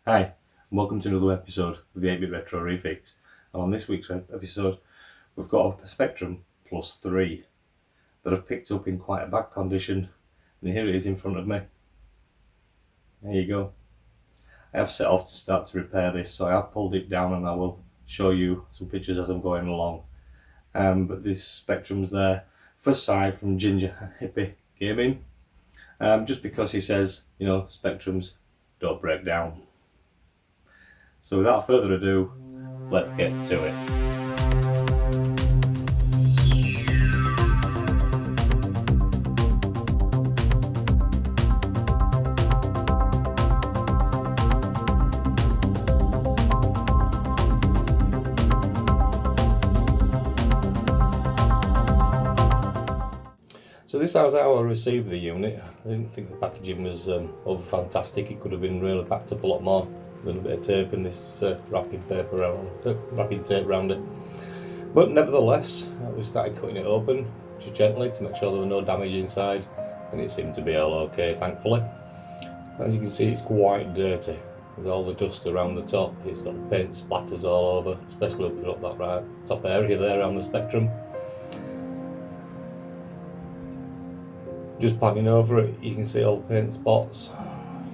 Hi, and welcome to another episode of the 8-Bit Retro Refix. And on this week's episode, we've got a Spectrum Plus 3 that I've picked up in quite a bad condition, and here it is in front of me. There you go. I have set off to start to repair this, so I have pulled it down and I will show you some pictures as I'm going along. But this Spectrum's there, first side from Ginger Hippie Gaming, just because he says, you know, Spectrums don't break down. So without further ado, let's get to it. So this is how I received the unit. I didn't think the packaging was over fantastic. It could have been really packed up a lot more. A little bit of tape and this wrapping tape around it. But nevertheless, we started cutting it open just gently to make sure there was no damage inside, and it seemed to be all okay, thankfully. As you can see, it's quite dirty. There's all the dust around the top. It's got paint splatters all over, especially up that right top area there around the Spectrum. Just panning over it, you can see all the paint spots.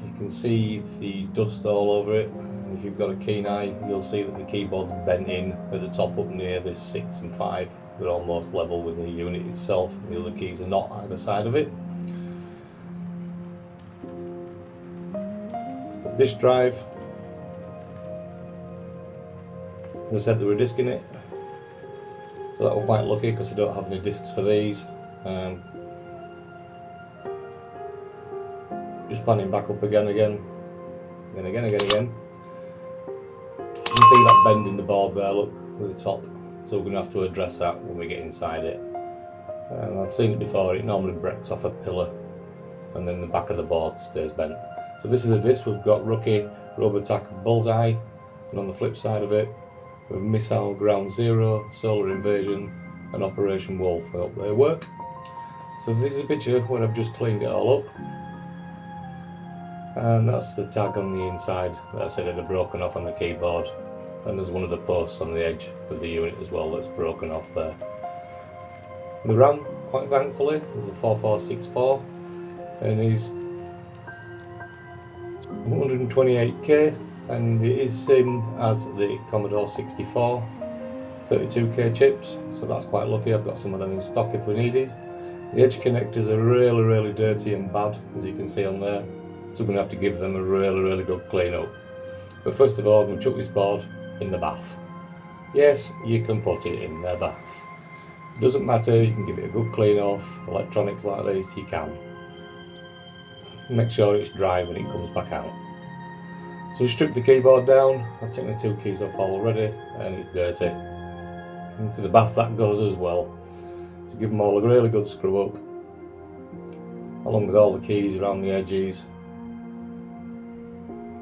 You can see the dust all over it. If you've got a keen eye, you'll see that the keyboard's bent in at the top up near the 6 and 5. They're almost level with the unit itself. The other keys are not either side of it. The disk drive, as I said, there were a disc in it, so that was quite lucky because I don't have any discs for these. Just panning back up again. You can see that bend in the board there, look, with the top. So we're going to have to address that when we get inside it. I've seen it before, it normally breaks off a pillar and then the back of the board stays bent. So this is the disc. We've got Rookie, Robotac, Bullseye, and on the flip side of it, we have Missile, Ground Zero, Solar Invasion, and Operation Wolf. I hope they work. So this is a picture when I've just cleaned it all up. And that's the tag on the inside that I said it had broken off on the keyboard, and there's one of the posts on the edge of the unit as well that's broken off there. The RAM, quite thankfully, is a 4464 and is 128K, and it is same as the Commodore 64 32K chips, so that's quite lucky. I've got some of them in stock if we needed. The edge connectors are really dirty and bad, as you can see on there. So we're going to have to give them a really good clean up. But first of all, we'll chuck this board in the bath. Yes, you can put it in the bath. It doesn't matter, you can give it a good clean off. Electronics like this, you can. Make sure it's dry when it comes back out. So we strip the keyboard down. I've taken the two keys off already and it's dirty. Into the bath that goes as well. So give them all a really good screw up, along with all the keys around the edges.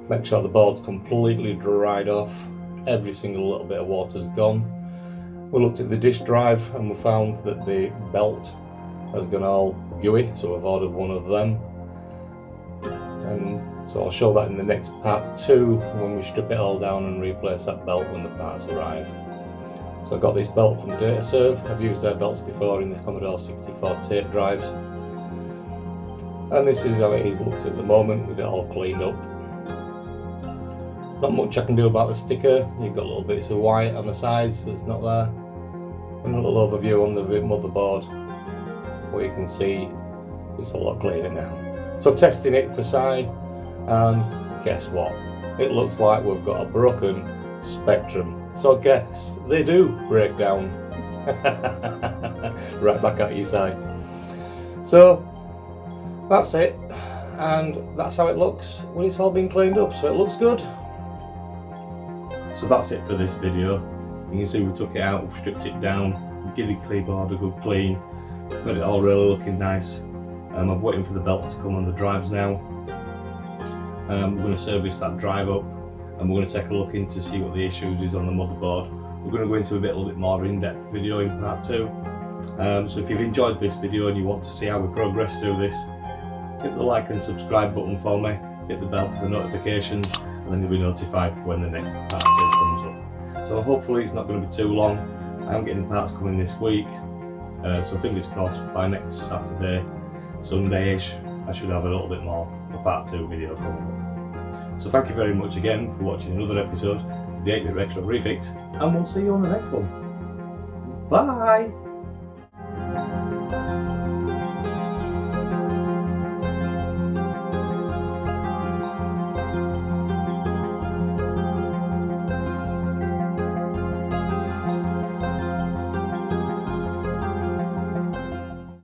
Make sure the board's completely dried off, every single little bit of water's gone. We looked at the disk drive and we found that the belt has gone all gooey, so we've ordered one of them. And so I'll show that in the next part 2 when we strip it all down and replace that belt when the parts arrive. So I got this belt from DataServe. I've used their belts before in the Commodore 64 tape drives. And this is how it looks at the moment with it all cleaned up. Not much I can do about the sticker. You've got little bits of white on the sides that's not there. And a little overview on the motherboard where you can see it's a lot cleaner now. So testing it for size, and guess what? It looks like we've got a broken Spectrum. So guess they do break down. Right back at your side. So that's it, and that's how it looks when it's all been cleaned up, so it looks good. So that's it for this video. You can see we took it out, we've stripped it down, we give the keyboard a good clean, got it all really looking nice. I'm waiting for the belts to come on the drives now. We're going to service that drive up, and we're going to take a look in to see what the issues is on the motherboard. We're going to go into a little bit more in-depth video in part 2. So if you've enjoyed this video and you want to see how we progress through this, hit the like and subscribe button for me, hit the bell for the notifications, and then you'll be notified when the next part 2 comes up. So hopefully it's not going to be too long. I'm getting the parts coming this week, so fingers crossed by next Saturday, Sunday-ish, I should have a little bit more of a part 2 video coming up. So thank you very much again for watching another episode of the 8-Bit Retro Refix, and we'll see you on the next one. Bye!